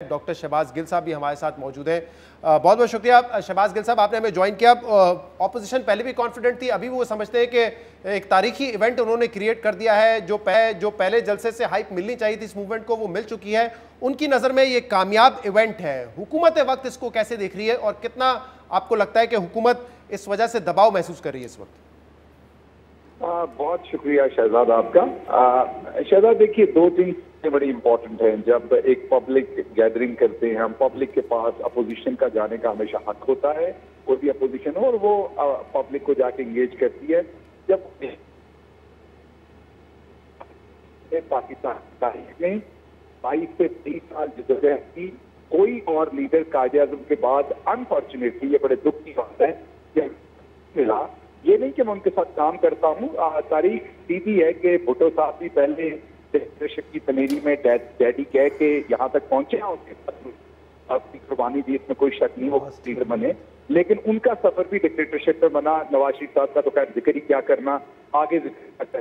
Doctor Shahbaz Gill साहब भी हमारे साथ मौजूद हैं। बहुत बहुत शुक्रिया शहबाज गिल साहब, आपने हमें ज्वाइन किया। ऑपोजिशन पहले भी कॉन्फिडेंट थी, अभी भी वो समझते हैं कि एक तारीखी इवेंट उन्होंने क्रिएट कर दिया है। जो पहले जलसे से हाइप मिलनी चाहिए थी इस मूवमेंट को, वो मिल चुकी है। उनकी नज़र में ये कामयाब इवेंट है। हुकूमत वक्त इसको कैसे देख रही है और कितना आपको लगता है कि हुकूमत इस वजह से दबाव महसूस कर रही है इस वक्त? बहुत शुक्रिया शहजाद आपका। शहजाद देखिए, दो चीज़ बड़ी इंपॉर्टेंट है। जब एक पब्लिक गैदरिंग करते हैं हम, पब्लिक के पास अपोजिशन का जाने का हमेशा हक होता है, कोई भी अपोजिशन हो, और वो पब्लिक को जाके इंगेज करती है। जब पाकिस्तान तारीख में 22 से 30 साल जदोजहद की, कोई और लीडर कायद-ए-आज़म के बाद अनफॉर्चुनेटली, ये बड़े दुख की बात है कि मिला। ये नहीं कि मैं उनके साथ काम करता हूँ, तारीख सीधी है कि भुट्टो साहब भी पहले डिक्टेटरशिप की तनेरी में डैडी कह के यहाँ तक पहुंचे हैं। उसके अपनी कुर्बानी दी, इसमें कोई शक नहीं, वो लीडर बने, लेकिन उनका सफर भी डिक्टेटरशिप में बना। नवाज शरीफ साहब का तो खैर जिक्र ही क्या करना, आगे जिक्र।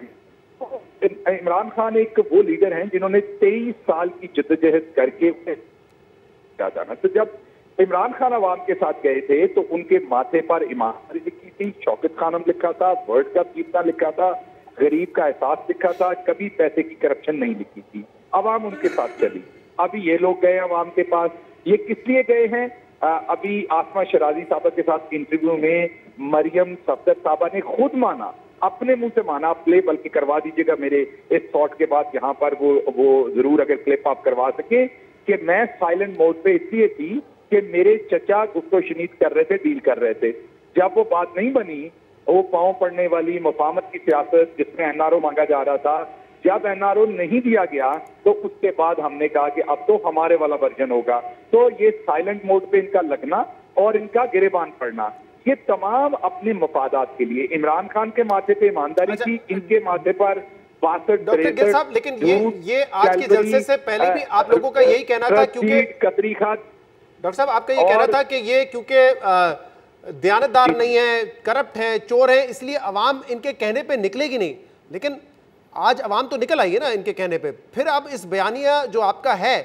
इमरान खान एक वो लीडर हैं जिन्होंने 23 साल की जद्दोजहद करके क्या जाना। तो जब इमरान खान अवाम के साथ गए थे तो उनके माथे पर ईमानदारी लिखी थी, शौकत खानम लिखा था, वर्ल्ड कप जीतना लिखा था, गरीब का एहसास लिखा था, कभी पैसे की करप्शन नहीं लिखी थी। अवाम उनके साथ चली। अभी ये लोग गए अवाम के पास, ये किस लिए गए हैं? अभी आसमा शराजी साहबा के साथ इंटरव्यू में मरियम सफदर साहबा ने खुद माना, अपने मुंह से माना। प्ले बल्कि करवा दीजिएगा मेरे इस शॉट के बाद, यहाँ पर वो जरूर अगर क्लिप आप करवा सके, कि मैं साइलेंट मोड पे इसलिए थी कि मेरे चचा गुफ्तो शनीद कर रहे थे, डील कर रहे थे। जब वो बात नहीं बनी, वो पांव पड़ने वाली मफामत की सियासत जिसमें एनआरओ मांगा जा रहा था, जब एनआरओ नहीं दिया गया तो उसके बाद हमने कहा कि अब तो हमारे वाला वर्जन होगा। तो ये साइलेंट मोड पे इनका लगना और इनका गिरेबान पड़ना, ये तमाम अपने मफादात के लिए। इमरान खान के माथे पे ईमानदारी थी, इनके माथे पर 62 डॉक्टर गिल साहब, लेकिन ये आज के जलसे से पहले भी आप लोगों का यही कहना था, क्योंकि कतरी खाद, डॉक्टर साहब आपका ये कहना था कि ये क्योंकि दयानतदार नहीं है, करप्ट है, चोर है, इसलिए अवाम इनके कहने पे निकलेगी नहीं। लेकिन आज अवाम तो निकल आई है ना इनके कहने पे। फिर अब इस बयानिया जो आपका है,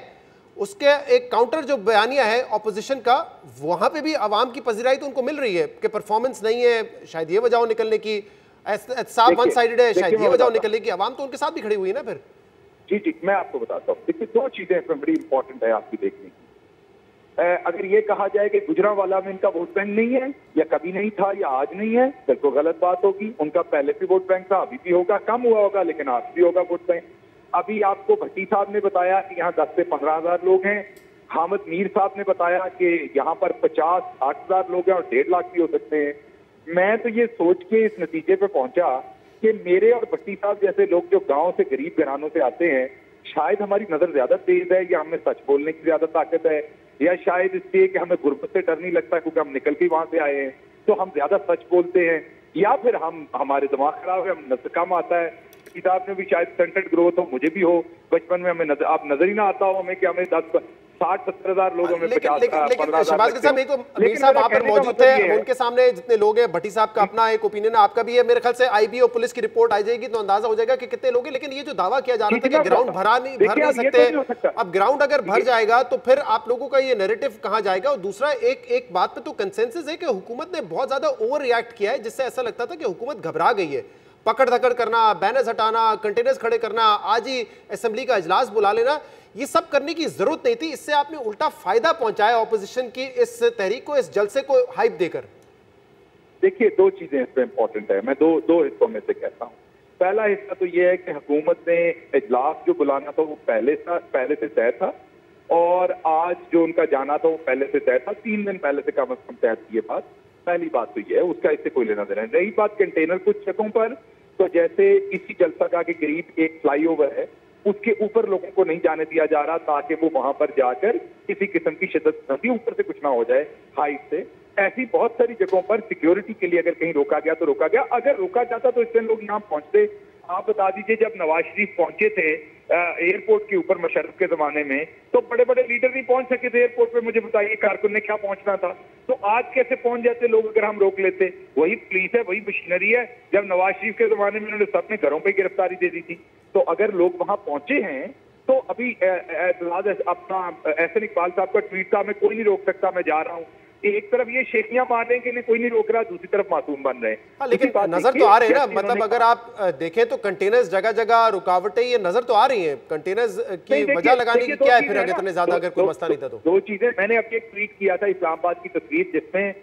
उसके एक काउंटर जो बयानिया है ऑपोजिशन का, वहां पे भी अवाम की पजीराई तो उनको मिल रही है कि परफॉर्मेंस नहीं है, शायद ये वजह निकलने की, एहसाब वन साइडेड है, शायद ये वजह निकलने की। अवाम तो उनके साथ भी खड़ी हुई है ना फिर। जी मैं आपको बताता हूँ। देखिए, दो चीजें इसमें बड़ी इंपॉर्टेंट है आपकी देखने की। अगर ये कहा जाए कि गुजरांवाला में इनका वोट बैंक नहीं है, या कभी नहीं था, या आज नहीं है, बिल्कुल गलत बात होगी। उनका पहले भी वोट बैंक था, अभी भी होगा, कम हुआ होगा लेकिन आज भी होगा वोट बैंक। अभी आपको भट्टी साहब ने बताया कि यहाँ 10 से 15 हजार लोग हैं। हामिद मीर साहब ने बताया कि यहाँ पर 50-60 हजार लोग हैं और 1.5 लाख भी हो सकते हैं। मैं तो ये सोच के इस नतीजे पे पहुंचा कि मेरे और भट्टी साहब जैसे लोग जो गांव से, गरीब घरानों से आते हैं, शायद हमारी नजर ज्यादा तेज है, या हमें सच बोलने की ज्यादा ताकत है, या शायद इसलिए कि हमें गुर्बत से डर नहीं लगता क्योंकि हम निकल के वहां से आए हैं तो हम ज्यादा सच बोलते हैं, या फिर हमारे दिमाग खराब है, हम नजर कम आता है। किताब में भी शायद स्टंटेड ग्रोथ हो, मुझे भी हो, बचपन में हमें नजर ही ना आता हो हमें कि हमें 60-70 हजार लोगों में 50-15 शहबाज साहब, एक तो मीर साहब वहां पर मौजूद थे, उनके सामने जितने लोग हैं, भट्टी साहब का अपना एक ओपिनियन है, आपका भी है। मेरे ख्याल से आईबी और पुलिस की रिपोर्ट आ जाएगी तो अंदाजा हो जाएगा कि कितने लोग हैं। लेकिन ये जो दावा किया जा रहा था कि ग्राउंड भर नहीं सकते, अब ग्राउंड अगर भर जाएगा तो फिर आप लोगों का ये नैरेटिव कहां जाएगा? और दूसरा, एक बात पे तो कंसेंसस है कि हुकूमत ने बहुत ज्यादा ओवर रिएक्ट किया है, जिससे ऐसा लगता था कि हुकूमत घबरा गई है। पकड़ धकड़ करना, बैनर्स हटाना, कंटेनर्स खड़े करना, आज ही असेंबली का इजलास बुला लेना, ये सब करने की जरूरत नहीं थी। इससे आपने उल्टा फायदा पहुंचाया ऑपोजिशन की इस तहरीक को, इस जलसे को हाइप देकर। देखिए, दो चीजें इसमें इंपॉर्टेंट है, मैं दो हिस्सों में से कहता हूं। पहला हिस्सा तो यह है कि हुकूमत ने इजलास जो बुलाना था वो पहले से तय था, और आज जो उनका जाना था वो पहले से तय था, 3 दिन पहले से कम से कम तय थी ये बात। पहली बात तो ये है, उसका इससे कोई लेना देना नहीं। रही बात कंटेनर कुछ जगहों पर, तो जैसे इसी जलसा का के करीब एक फ्लाईओवर है, उसके ऊपर लोगों को नहीं जाने दिया जा रहा ताकि वो वहां पर जाकर किसी किस्म की शिद्दत ऊपर से कुछ ना हो जाए हाइट से। ऐसी बहुत सारी जगहों पर सिक्योरिटी के लिए अगर कहीं रोका गया तो रोका गया। अगर रोका जाता तो इससे लोग यहाँ पहुंचते। आप बता दीजिए, जब नवाज शरीफ पहुंचे थे एयरपोर्ट के ऊपर मुशर्रफ के जमाने में, तो बड़े बड़े लीडर नहीं पहुंच सके थे एयरपोर्ट पे। मुझे बताइए, कारकुन ने क्या पहुंचना था? तो आज कैसे पहुंच जाते लोग अगर हम रोक लेते? वही पुलिस है, वही मशीनरी है। जब नवाज शरीफ के जमाने में उन्होंने सबने घरों पर गिरफ्तारी दे दी थी। तो अगर लोग वहां पहुंचे हैं तो अभी अपना एहसन इकबाल साहब का ट्वीट था, मैं कोई नहीं रोक सकता, मैं जा रहा हूँ। एक तरफ ये शेखियां मार रहे हैं कि इन्हें कोई नहीं रोक रहा, दूसरी तरफ मासूम बन रहे हैं। हाँ, लेकिन नजर तो आ रहे हैं ना, मतलब अगर आप देखें तो कंटेनर्स जगह जगह रुकावटें ये नजर तो आ रही हैं। कंटेनर्स की वजह लगाने की क्या है फिर, अगर इतने ज्यादा अगर कोई मसला नहीं था तो? दो चीजें, मैंने अभी एक ट्वीट किया था इस्लामाबाद की तस्वीर, जिसमें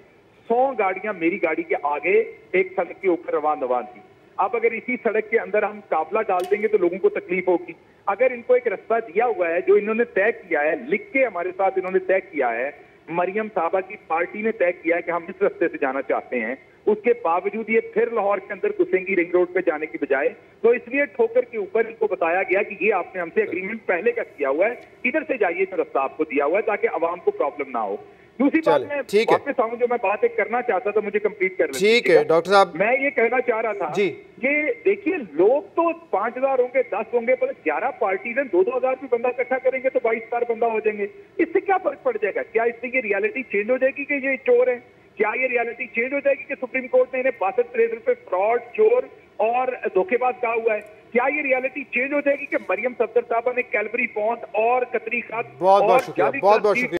100 गाड़ियां मेरी गाड़ी के आगे एक सड़क के ऊपर रवान थी। अब अगर इसी सड़क के अंदर हम काफिला डाल देंगे तो लोगों को तकलीफ होगी। अगर इनको एक रास्ता दिया हुआ है, जो इन्होंने तय किया है, लिख के हमारे साथ इन्होंने तय किया है, मरियम साहबा की पार्टी ने तय किया है कि हम इस रास्ते से जाना चाहते हैं, उसके बावजूद ये फिर लाहौर के अंदर घुसेंगी रिंग रोड पे जाने की बजाय। तो इसलिए ठोकर के ऊपर इनको बताया गया कि ये आपने हमसे एग्रीमेंट पहले का किया हुआ है, इधर से जाइए जो रास्ता आपको दिया हुआ है, ताकि आवाम को प्रॉब्लम ना हो। दूसरी बात, मैं वापस आऊं, जो मैं बात एक करना चाहता था, मुझे कंप्लीट कर लें। ठीक है डॉक्टर साहब, मैं ये कहना चाह रहा था कि देखिए, लोग तो 5000 होंगे, 10 होंगे, पर 11 पार्टीज हैं, 2-2 हजार भी बंदा इकट्ठा करेंगे तो 22,000 बंदा हो जाएंगे। इससे क्या फर्क पड़ जाएगा? क्या इससे ये रियलिटी चेंज हो जाएगी कि ये चोर है? क्या ये रियलिटी चेंज हो जाएगी कि सुप्रीम कोर्ट ने इन्हें 62 रुपए फ्रॉड, चोर और धोखेबाज कहा हुआ है? क्या ये रियलिटी चेंज हो जाएगी कि मरियम सफदर साहबा ने कैलवरी पॉन्ड और कतरी खात बहुत बहुत शुक्रिया, बहुत बहुत शुक्रिया।